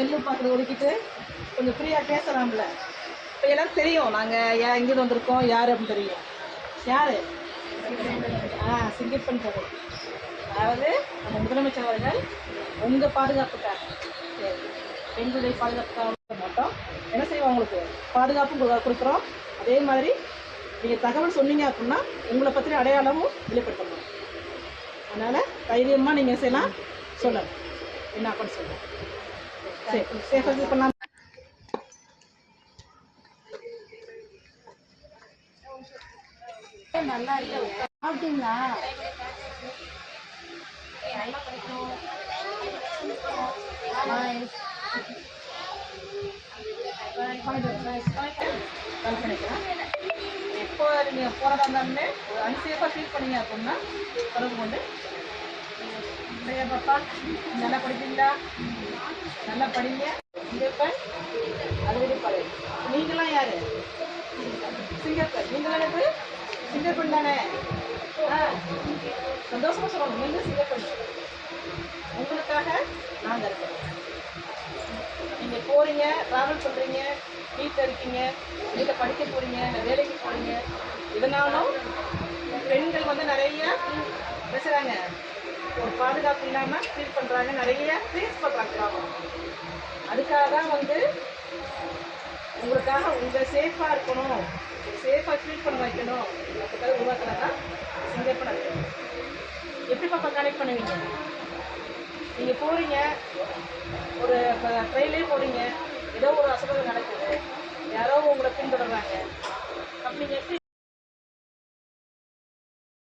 Cell பார்க்குறது ஒதுக்கிட்டு கொஞ்சம் ஃப்ரீயாக பேசலாம்ல. இப்போ எல்லாரும் தெரியும் நாங்கள் எங்கேருந்து வந்திருக்கோம், யார் அப்படின்னு தெரியும். யார்? சிங்கப்பன் கதை. அதாவது நம்ம முதலமைச்சர் அவர்கள் உங்கள் பாதுகாப்புக்காக, பெண்களுடைய பாதுகாப்புக்காக மட்டும் என்ன செய்வோம், உங்களுக்கு பாதுகாப்பும் கொடுக்குறோம். அதே மாதிரி நீங்கள் தகவல் சொன்னீங்க அப்படின்னா உங்களை பற்றின அடையாளமும் வெளிப்படுத்தணும். அதனால் தைரியமாக நீங்கள் செய்யலாம், சொல்லலாம் என்ன அப்படின்னு சொல்லலாம். சரி, சேஃபாக பண்ணலாம். நல்லா இருக்கு. சாப்பிட்டீங்களா? எப்போ நீங்கள் போகிறதா இருந்தாலுமே ஒரு அன்சேஃபாக ஃபீல் பண்ணீங்க அப்படின்னா தொடர்பு கொண்டு பாப்பா நல்லா படிப்பீங்களா, நல்லா படிங்க. சிங்கப்பன் அது நீங்களாம் யாரு? சிங்கப்பன். நீங்களாம் எனக்கு சிங்கப்பன் தானே? சந்தோஷமா சொல்லணும். நீங்கள் சிங்கப்பன், உங்களுக்காக நாங்கள் இருக்கோம். நீங்கள் போகிறீங்க, ட்ராவல் பண்ணுறீங்க, வீட்டில் இருக்கீங்க, வீட்டில் படிக்க போகிறீங்க, வேலைக்கு போகிறீங்க. இதனாலும் பெண்கள் வந்து நிறைய பேசுகிறாங்க, ஒரு பாதுகாப்பு இல்லாமல் ஃபீல் பண்ணுறாங்க, நிறைய ஃபேஸ் பண்ணுறாங்க. அதுக்காக தான் வந்து உங்களுக்காக உங்கள் சேஃபாக இருக்கணும், சேஃபாக ஃபீல் பண்ண வைக்கணும், அதுக்காக உருவாக்குறதா சிங்கப்பன். எப்படி பாப்பா கனெக்ட் பண்ணுவீங்க? நீங்கள் போகிறீங்க, ஒரு ட்ரெயின்லேயே போகிறீங்க, ஏதோ ஒரு அசம்பவம் நடக்குது, யாரோ உங்களை பின்தொடர்றாங்க, அப்படி நீங்கள் எப்படி